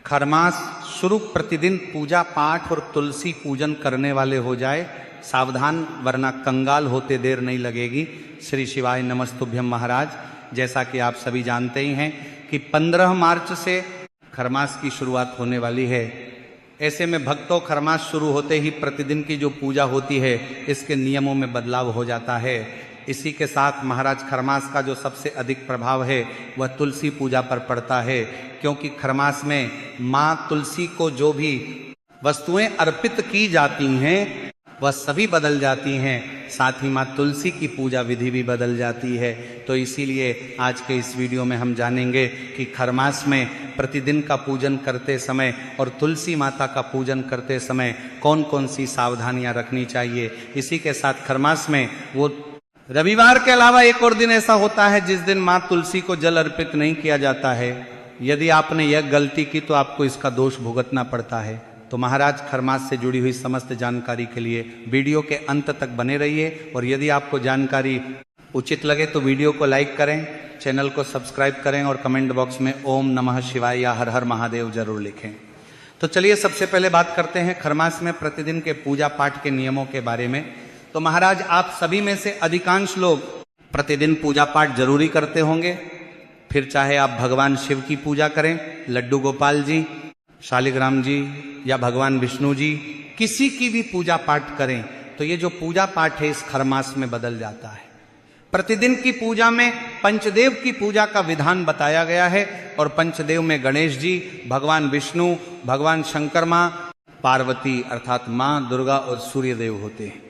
खरमास शुरू प्रतिदिन पूजा पाठ और तुलसी पूजन करने वाले हो जाए सावधान, वरना कंगाल होते देर नहीं लगेगी। श्री शिवाय नमस्तुभ्यम महाराज। जैसा कि आप सभी जानते ही हैं कि 15 मार्च से खरमास की शुरुआत होने वाली है। ऐसे में भक्तों, खरमास शुरू होते ही प्रतिदिन की जो पूजा होती है इसके नियमों में बदलाव हो जाता है। इसी के साथ महाराज खरमास का जो सबसे अधिक प्रभाव है वह तुलसी पूजा पर पड़ता है, क्योंकि खरमास में माँ तुलसी को जो भी वस्तुएं अर्पित की जाती हैं वह सभी बदल जाती हैं, साथ ही माँ तुलसी की पूजा विधि भी बदल जाती है। तो इसीलिए आज के इस वीडियो में हम जानेंगे कि खरमास में प्रतिदिन का पूजन करते समय और तुलसी माता का पूजन करते समय कौन कौन सी सावधानियां रखनी चाहिए। इसी के साथ खरमास में वो रविवार के अलावा एक और दिन ऐसा होता है जिस दिन माँ तुलसी को जल अर्पित नहीं किया जाता है। यदि आपने यह गलती की तो आपको इसका दोष भुगतना पड़ता है। तो महाराज खरमास से जुड़ी हुई समस्त जानकारी के लिए वीडियो के अंत तक बने रहिए, और यदि आपको जानकारी उचित लगे तो वीडियो को लाइक करें, चैनल को सब्सक्राइब करें और कमेंट बॉक्स में ओम नमः शिवाय या हर हर महादेव जरूर लिखें। तो चलिए सबसे पहले बात करते हैं खरमास में प्रतिदिन के पूजा पाठ के नियमों के बारे में। तो महाराज आप सभी में से अधिकांश लोग प्रतिदिन पूजा पाठ जरूरी करते होंगे, फिर चाहे आप भगवान शिव की पूजा करें, लड्डू गोपाल जी, शालिग्राम जी या भगवान विष्णु जी, किसी की भी पूजा पाठ करें, तो ये जो पूजा पाठ है इस खरमास में बदल जाता है। प्रतिदिन की पूजा में पंचदेव की पूजा का विधान बताया गया है, और पंचदेव में गणेश जी, भगवान विष्णु, भगवान शंकर माँ, पार्वती अर्थात माँ दुर्गा और सूर्य देव होते हैं।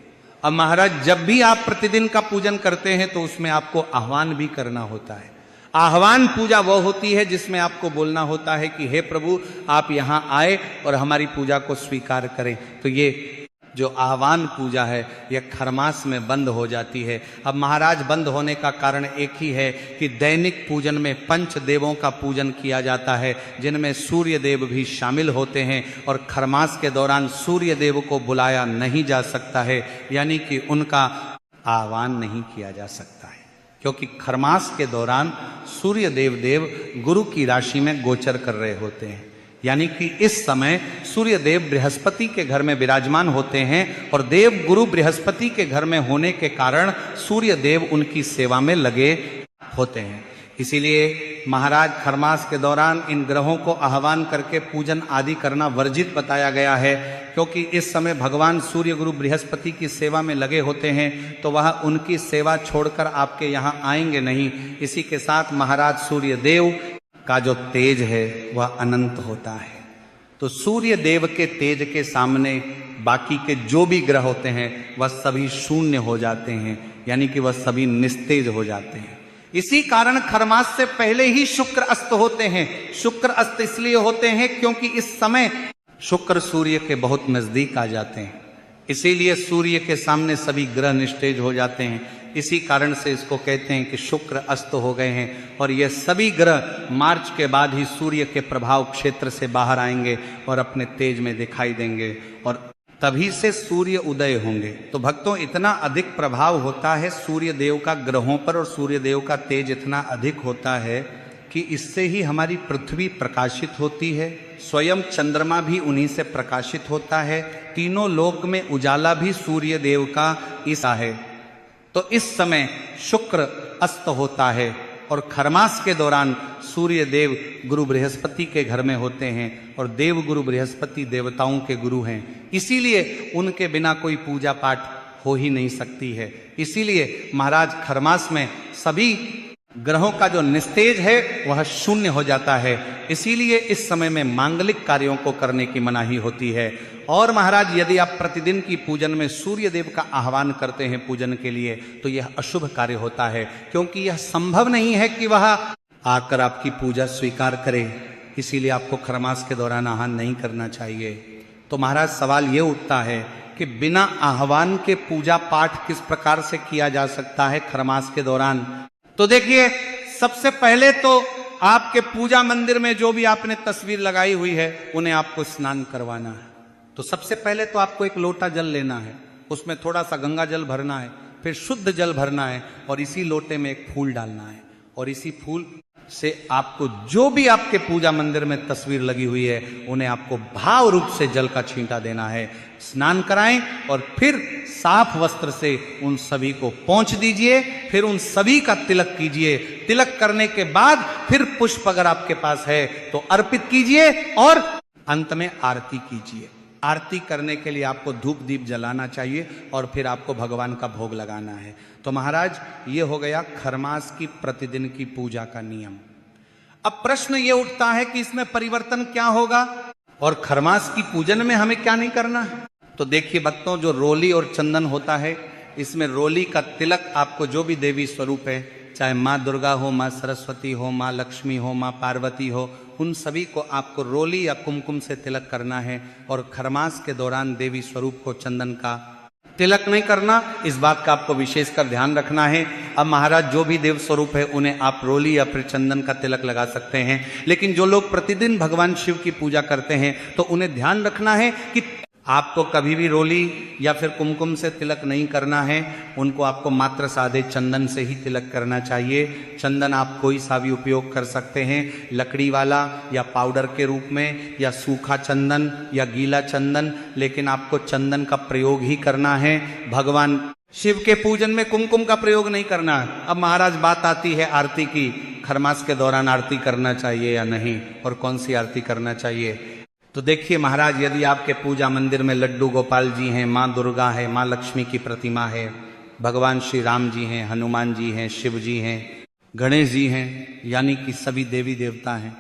अब महाराज जब भी आप प्रतिदिन का पूजन करते हैं तो उसमें आपको आह्वान भी करना होता है। आह्वान पूजा वह होती है जिसमें आपको बोलना होता है कि हे प्रभु आप यहाँ आए और हमारी पूजा को स्वीकार करें। तो ये जो आह्वान पूजा है यह खरमास में बंद हो जाती है। अब महाराज बंद होने का कारण एक ही है कि दैनिक पूजन में पंच देवों का पूजन किया जाता है, जिनमें सूर्य देव भी शामिल होते हैं, और खरमास के दौरान सूर्य देव को बुलाया नहीं जा सकता है, यानी कि उनका आह्वान नहीं किया जा सकता है, क्योंकि खरमास के दौरान सूर्य देव गुरु की राशि में गोचर कर रहे होते हैं। यानी कि इस समय सूर्य देव बृहस्पति के घर में विराजमान होते हैं, और देव गुरु बृहस्पति के घर में होने के कारण सूर्य देव उनकी सेवा में लगे होते हैं। इसीलिए महाराज खरमास के दौरान इन ग्रहों को आह्वान करके पूजन आदि करना वर्जित बताया गया है, क्योंकि इस समय भगवान सूर्य गुरु बृहस्पति की सेवा में लगे होते हैं, तो वह उनकी सेवा छोड़कर आपके यहाँ आएंगे नहीं। इसी के साथ महाराज सूर्य देव का जो तेज है वह अनंत होता है, तो सूर्य देव के तेज के सामने बाकी के जो भी ग्रह होते हैं वह सभी शून्य हो जाते हैं, यानी कि वह सभी निस्तेज हो जाते हैं। इसी कारण खरमास से पहले ही शुक्र अस्त होते हैं। शुक्र अस्त इसलिए होते हैं क्योंकि इस समय शुक्र सूर्य के बहुत नजदीक आ जाते हैं, इसीलिए सूर्य के सामने सभी ग्रह निस्तेज हो जाते हैं। इसी कारण से इसको कहते हैं कि शुक्र अस्त हो गए हैं, और ये सभी ग्रह मार्च के बाद ही सूर्य के प्रभाव क्षेत्र से बाहर आएंगे और अपने तेज में दिखाई देंगे, और तभी से सूर्य उदय होंगे। तो भक्तों, इतना अधिक प्रभाव होता है सूर्य देव का ग्रहों पर, और सूर्य देव का तेज इतना अधिक होता है कि इससे ही हमारी पृथ्वी प्रकाशित होती है, स्वयं चंद्रमा भी उन्हीं से प्रकाशित होता है, तीनों लोक में उजाला भी सूर्य देव का ईसा है। तो इस समय शुक्र अस्त होता है, और खरमास के दौरान सूर्य देव गुरु बृहस्पति के घर में होते हैं, और देव गुरु बृहस्पति देवताओं के गुरु हैं, इसीलिए उनके बिना कोई पूजा पाठ हो ही नहीं सकती है। इसीलिए महाराज खरमास में सभी ग्रहों का जो निस्तेज है वह शून्य हो जाता है, इसीलिए इस समय में मांगलिक कार्यों को करने की मनाही होती है। और महाराज यदि आप प्रतिदिन की पूजन में सूर्य देव का आह्वान करते हैं पूजन के लिए, तो यह अशुभ कार्य होता है, क्योंकि यह संभव नहीं है कि वह आकर आपकी पूजा स्वीकार करे। इसीलिए आपको खरमास के दौरान आह्वान नहीं करना चाहिए। तो महाराज सवाल ये उठता है कि बिना आह्वान के पूजा पाठ किस प्रकार से किया जा सकता है खरमास के दौरान। तो देखिए, सबसे पहले तो आपके पूजा मंदिर में जो भी आपने तस्वीर लगाई हुई है उन्हें आपको स्नान करवाना है। तो सबसे पहले तो आपको एक लोटा जल लेना है, उसमें थोड़ा सा गंगा जल भरना है, फिर शुद्ध जल भरना है, और इसी लोटे में एक फूल डालना है, और इसी फूल से आपको जो भी आपके पूजा मंदिर में तस्वीर लगी हुई है उन्हें आपको भाव रूप से जल का छींटा देना है। स्नान कराएं और फिर साफ वस्त्र से उन सभी को पोंछ दीजिए, फिर उन सभी का तिलक कीजिए। तिलक करने के बाद फिर पुष्प अगर आपके पास है तो अर्पित कीजिए और अंत में आरती कीजिए। आरती करने के लिए आपको धूप दीप जलाना चाहिए और फिर आपको भगवान का भोग लगाना है। तो महाराज ये हो गया खरमास की प्रतिदिन की पूजा का नियम। अब प्रश्न ये उठता है कि इसमें परिवर्तन क्या होगा और खरमास की पूजन में हमें क्या नहीं करना है। तो देखिए भक्तों, जो रोली और चंदन होता है, इसमें रोली का तिलक आपको जो भी देवी स्वरूप है, चाहे माँ दुर्गा हो, माँ सरस्वती हो, माँ लक्ष्मी हो, माँ पार्वती हो, उन सभी को आपको रोली या कुमकुम से तिलक करना है। और खरमास के दौरान देवी स्वरूप को चंदन का तिलक नहीं करना, इस बात का आपको विशेषकर ध्यान रखना है। अब महाराज जो भी देव स्वरूप है उन्हें आप रोली या फिर चंदन का तिलक लगा सकते हैं, लेकिन जो लोग प्रतिदिन भगवान शिव की पूजा करते हैं तो उन्हें ध्यान रखना है कि आपको कभी भी रोली या फिर कुमकुम से तिलक नहीं करना है। उनको आपको मात्र सादे चंदन से ही तिलक करना चाहिए। चंदन आप कोई सा भी उपयोग कर सकते हैं, लकड़ी वाला या पाउडर के रूप में या सूखा चंदन या गीला चंदन, लेकिन आपको चंदन का प्रयोग ही करना है। भगवान शिव के पूजन में कुमकुम का प्रयोग नहीं करना है। अब महाराज बात आती है आरती की, खरमास के दौरान आरती करना चाहिए या नहीं और कौन सी आरती करना चाहिए। तो देखिए महाराज, यदि आपके पूजा मंदिर में लड्डू गोपाल जी हैं, माँ दुर्गा है, माँ लक्ष्मी की प्रतिमा है, भगवान श्री राम जी हैं, हनुमान जी हैं, शिव जी हैं, गणेश जी हैं, यानी कि सभी देवी देवता हैं,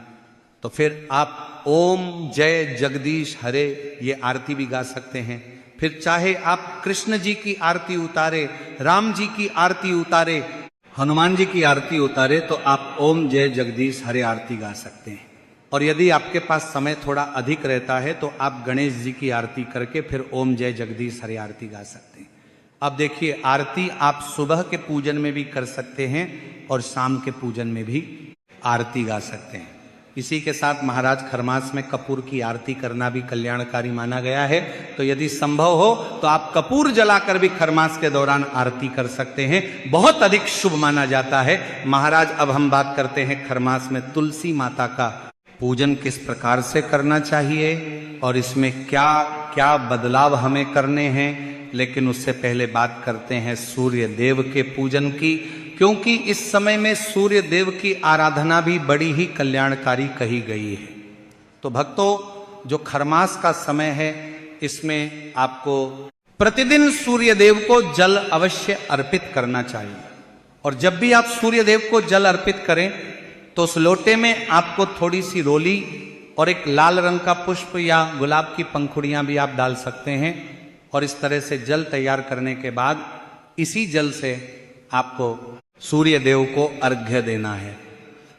तो फिर आप ओम जय जगदीश हरे ये आरती भी गा सकते हैं। फिर चाहे आप कृष्ण जी की आरती उतारे, राम जी की आरती उतारे, हनुमान जी की आरती उतारे, तो आप ओम जय जगदीश हरे आरती गा सकते हैं। और यदि आपके पास समय थोड़ा अधिक रहता है तो आप गणेश जी की आरती करके फिर ओम जय जगदीश हरे आरती गा सकते हैं। अब देखिए, आरती आप सुबह के पूजन में भी कर सकते हैं और शाम के पूजन में भी आरती गा सकते हैं। इसी के साथ महाराज खरमास में कपूर की आरती करना भी कल्याणकारी माना गया है। तो यदि संभव हो तो आप कपूर जलाकर भी खरमास के दौरान आरती कर सकते हैं, बहुत अधिक शुभ माना जाता है। महाराज अब हम बात करते हैं खरमास में तुलसी माता का पूजन किस प्रकार से करना चाहिए और इसमें क्या क्या बदलाव हमें करने हैं। लेकिन उससे पहले बात करते हैं सूर्य देव के पूजन की, क्योंकि इस समय में सूर्य देव की आराधना भी बड़ी ही कल्याणकारी कही गई है। तो भक्तों, जो खरमास का समय है इसमें आपको प्रतिदिन सूर्य देव को जल अवश्य अर्पित करना चाहिए। और जब भी आप सूर्य देव को जल अर्पित करें तो उस लोटे में आपको थोड़ी सी रोली और एक लाल रंग का पुष्प या गुलाब की पंखुड़ियां भी आप डाल सकते हैं। और इस तरह से जल तैयार करने के बाद इसी जल से आपको सूर्य देव को अर्घ्य देना है।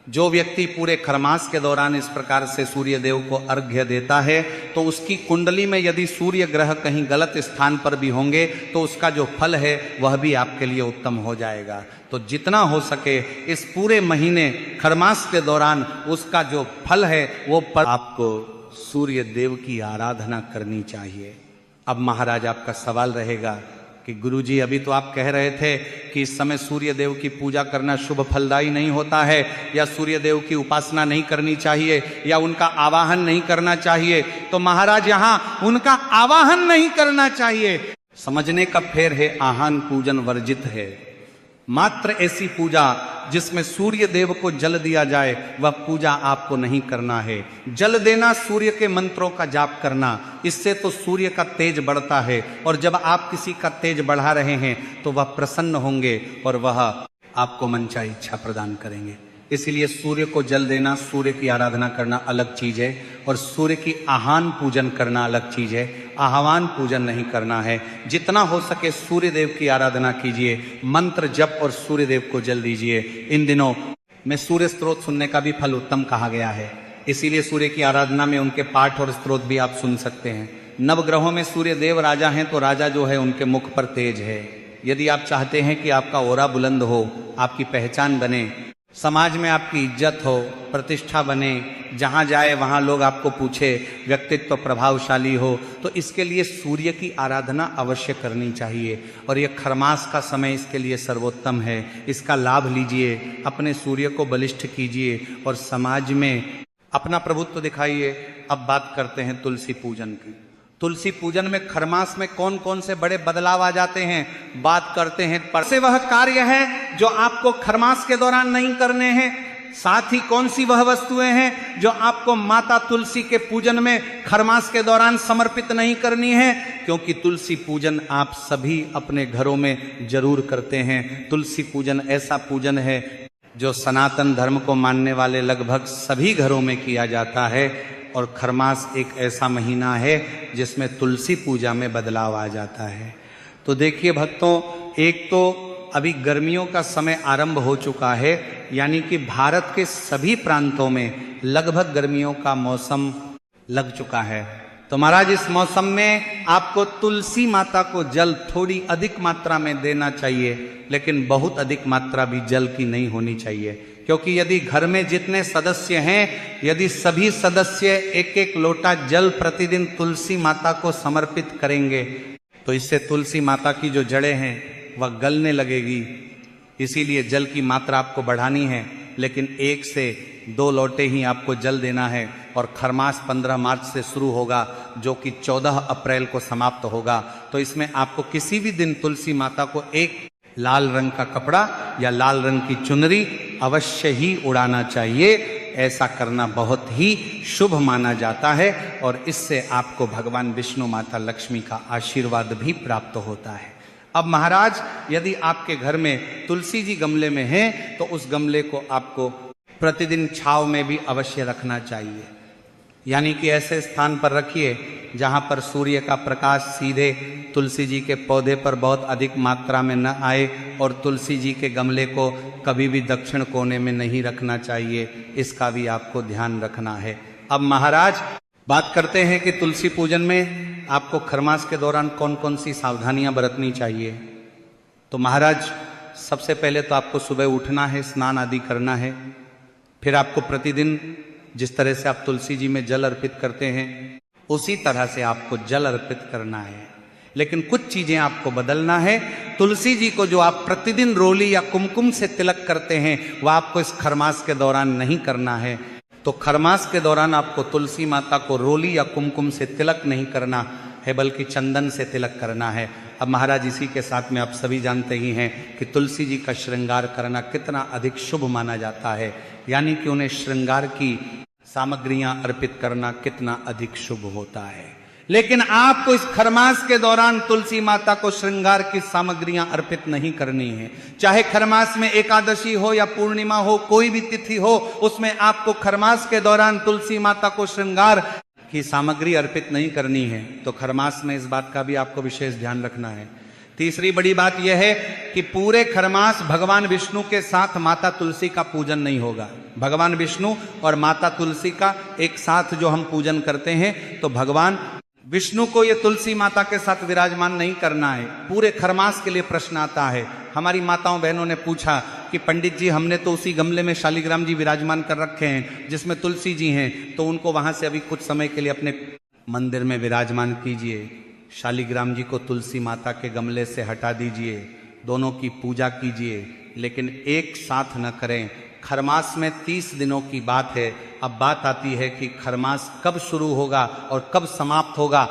जो व्यक्ति पूरे खरमास के दौरान इस प्रकार से सूर्य देव को अर्घ्य देता है तो उसकी कुंडली में यदि सूर्य ग्रह कहीं गलत स्थान पर भी होंगे तो उसका जो फल है वह भी आपके लिए उत्तम हो जाएगा। तो जितना हो सके इस पूरे महीने खरमास के दौरान उसका जो फल है वो पर आपको सूर्य देव की आराधना करनी चाहिए। अब महाराज आपका सवाल रहेगा कि गुरुजी, अभी तो आप कह रहे थे कि इस समय सूर्य देव की पूजा करना शुभ फलदायी नहीं होता है, या सूर्य देव की उपासना नहीं करनी चाहिए, या उनका आवाहन नहीं करना चाहिए। तो महाराज यहाँ उनका आवाहन नहीं करना चाहिए, समझने का फेर है, आहान पूजन वर्जित है। मात्र ऐसी पूजा जिसमें सूर्य देव को जल दिया जाए वह पूजा आपको नहीं करना है। जल देना, सूर्य के मंत्रों का जाप करना, इससे तो सूर्य का तेज बढ़ता है और जब आप किसी का तेज बढ़ा रहे हैं तो वह प्रसन्न होंगे और वह आपको मनचाही इच्छा प्रदान करेंगे। इसलिए सूर्य को जल देना, सूर्य की आराधना करना अलग चीज है और सूर्य की आहान पूजन करना अलग चीज है। आह्वान पूजन नहीं करना है। जितना हो सके सूर्य देव की आराधना कीजिए, मंत्र जप और सूर्य देव को जल दीजिए। इन दिनों में सूर्य स्त्रोत सुनने का भी फल उत्तम कहा गया है, इसीलिए सूर्य की आराधना में उनके पाठ और स्त्रोत भी आप सुन सकते हैं। नवग्रहों में सूर्य देव राजा हैं तो राजा जो है उनके मुख पर तेज है। यदि आप चाहते हैं कि आपका ओरा बुलंद हो, आपकी पहचान बने, समाज में आपकी इज्जत हो, प्रतिष्ठा बने, जहाँ जाए वहाँ लोग आपको पूछे, व्यक्तित्व प्रभावशाली हो, तो इसके लिए सूर्य की आराधना अवश्य करनी चाहिए। और ये खरमास का समय इसके लिए सर्वोत्तम है। इसका लाभ लीजिए, अपने सूर्य को बलिष्ठ कीजिए और समाज में अपना प्रभुत्व दिखाइए। अब बात करते हैं तुलसी पूजन की। तुलसी पूजन में खरमास में कौन कौन से बड़े बदलाव आ जाते हैं, बात करते हैं। पर से वह कार्य है जो आपको खरमास के दौरान नहीं करने हैं, साथ ही कौन सी वह वस्तुएं हैं जो आपको माता तुलसी के पूजन में खरमास के दौरान समर्पित नहीं करनी है, क्योंकि तुलसी पूजन आप सभी अपने घरों में जरूर करते हैं। तुलसी पूजन ऐसा पूजन है जो सनातन धर्म को मानने वाले लगभग सभी घरों में किया जाता है। और खरमास एक ऐसा महीना है जिसमें तुलसी पूजा में बदलाव आ जाता है। तो देखिए भक्तों, एक तो अभी गर्मियों का समय आरंभ हो चुका है, यानी कि भारत के सभी प्रांतों में लगभग गर्मियों का मौसम लग चुका है। तो महाराज इस मौसम में आपको तुलसी माता को जल थोड़ी अधिक मात्रा में देना चाहिए, लेकिन बहुत अधिक मात्रा भी जल की नहीं होनी चाहिए, क्योंकि यदि घर में जितने सदस्य हैं, यदि सभी सदस्य एक एक लोटा जल प्रतिदिन तुलसी माता को समर्पित करेंगे तो इससे तुलसी माता की जो जड़ें हैं वह गलने लगेगी। इसीलिए जल की मात्रा आपको बढ़ानी है, लेकिन 1 से 2 लोटे ही आपको जल देना है। और खरमास 15 मार्च से शुरू होगा, जो कि 14 अप्रैल को समाप्त होगा। तो इसमें आपको किसी भी दिन तुलसी माता को एक लाल रंग का कपड़ा या लाल रंग की चुनरी अवश्य ही उड़ाना चाहिए। ऐसा करना बहुत ही शुभ माना जाता है और इससे आपको भगवान विष्णु माता लक्ष्मी का आशीर्वाद भी प्राप्त होता है। अब महाराज, यदि आपके घर में तुलसी जी गमले में हैं तो उस गमले को आपको प्रतिदिन छांव में भी अवश्य रखना चाहिए, यानी कि ऐसे स्थान पर रखिए जहां पर सूर्य का प्रकाश सीधे तुलसी जी के पौधे पर बहुत अधिक मात्रा में न आए, और तुलसी जी के गमले को कभी भी दक्षिण कोने में नहीं रखना चाहिए। इसका भी आपको ध्यान रखना है। अब महाराज बात करते हैं कि तुलसी पूजन में आपको खरमास के दौरान कौन कौन सी सावधानियां बरतनी चाहिए। तो महाराज सबसे पहले तो आपको सुबह उठना है, स्नान आदि करना है। फिर आपको प्रतिदिन जिस तरह से आप तुलसी जी में जल अर्पित करते हैं उसी तरह से आपको जल अर्पित करना है, लेकिन कुछ चीजें आपको बदलना है। तुलसी जी को जो आप प्रतिदिन रोली या कुमकुम से तिलक करते हैं वह आपको इस खरमास के दौरान नहीं करना है। तो खरमास के दौरान आपको तुलसी माता को रोली या कुमकुम से तिलक नहीं करना है, बल्कि चंदन से तिलक करना है। अब महाराज इसी के साथ में आप सभी जानते ही हैं कि तुलसी जी का श्रृंगार करना कितना अधिक शुभ माना जाता है, यानी कि उन्हें श्रृंगार की सामग्रियां अर्पित करना कितना अधिक शुभ होता है। लेकिन आपको इस खरमास के दौरान तुलसी माता को श्रृंगार की सामग्रियां अर्पित नहीं करनी है। चाहे खरमास में एकादशी हो या पूर्णिमा हो, कोई भी तिथि हो, उसमें आपको खरमास के दौरान तुलसी माता को श्रृंगार की सामग्री अर्पित नहीं करनी है। तो खरमास में इस बात का भी आपको विशेष ध्यान रखना है। तीसरी बड़ी बात यह है कि पूरे खरमास भगवान विष्णु के साथ माता तुलसी का पूजन नहीं होगा। भगवान विष्णु और माता तुलसी का एक साथ जो हम पूजन करते हैं, तो भगवान विष्णु को ये तुलसी माता के साथ विराजमान नहीं करना है। पूरे खरमास के लिए प्रश्न आता है। हमारी माताओं बहनों ने पूछा कि पंडित जी, हमने तो उसी गमले में शालिग्राम जी विराजमान कर रखे हैं जिसमें तुलसी जी हैं, तो उनको वहां से अभी कुछ समय के लिए अपने मंदिर में विराजमान कीजिए। शालिग्राम जी को तुलसी माता के गमले से हटा दीजिए, दोनों की पूजा कीजिए, लेकिन एक साथ न करें। खरमास में 30 दिनों की बात है। अब बात आती है कि खरमास कब शुरू होगा और कब समाप्त होगा।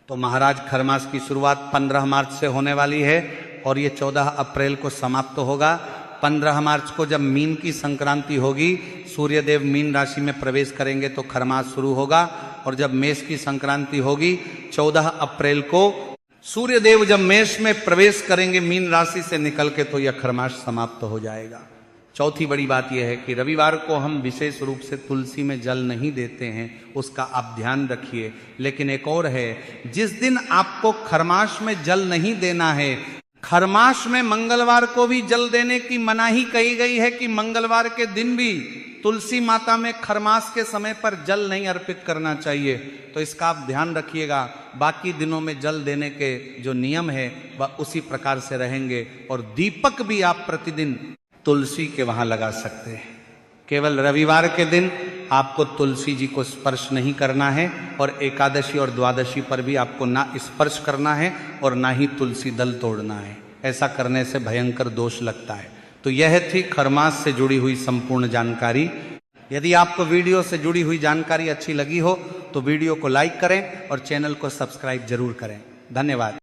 तो महाराज खरमास की शुरुआत 15 मार्च से होने वाली है और ये 14 अप्रैल को समाप्त होगा। 15 मार्च को जब मीन की संक्रांति होगी, सूर्यदेव मीन राशि में प्रवेश करेंगे तो खरमास शुरू होगा। और जब मेष की संक्रांति होगी 14 अप्रैल को, सूर्यदेव जब मेष में प्रवेश करेंगे मीन राशि से निकल के, तो यह खरमास समाप्त हो जाएगा। चौथी बड़ी बात यह है कि रविवार को हम विशेष रूप से तुलसी में जल नहीं देते हैं, उसका आप ध्यान रखिए। लेकिन एक और है, जिस दिन आपको खरमास में जल नहीं देना है, खरमास में मंगलवार को भी जल देने की मनाही कही गई है कि मंगलवार के दिन भी तुलसी माता में खरमास के समय पर जल नहीं अर्पित करना चाहिए। तो इसका आप ध्यान रखिएगा। बाकी दिनों में जल देने के जो नियम है वह उसी प्रकार से रहेंगे। और दीपक भी आप प्रतिदिन तुलसी के वहां लगा सकते हैं। केवल रविवार के दिन आपको तुलसी जी को स्पर्श नहीं करना है और एकादशी और द्वादशी पर भी आपको ना स्पर्श करना है और ना ही तुलसी दल तोड़ना है। ऐसा करने से भयंकर दोष लगता है। तो यह थी खरमास से जुड़ी हुई संपूर्ण जानकारी। यदि आपको वीडियो से जुड़ी हुई जानकारी अच्छी लगी हो तो वीडियो को लाइक करें और चैनल को सब्सक्राइब जरूर करें। धन्यवाद।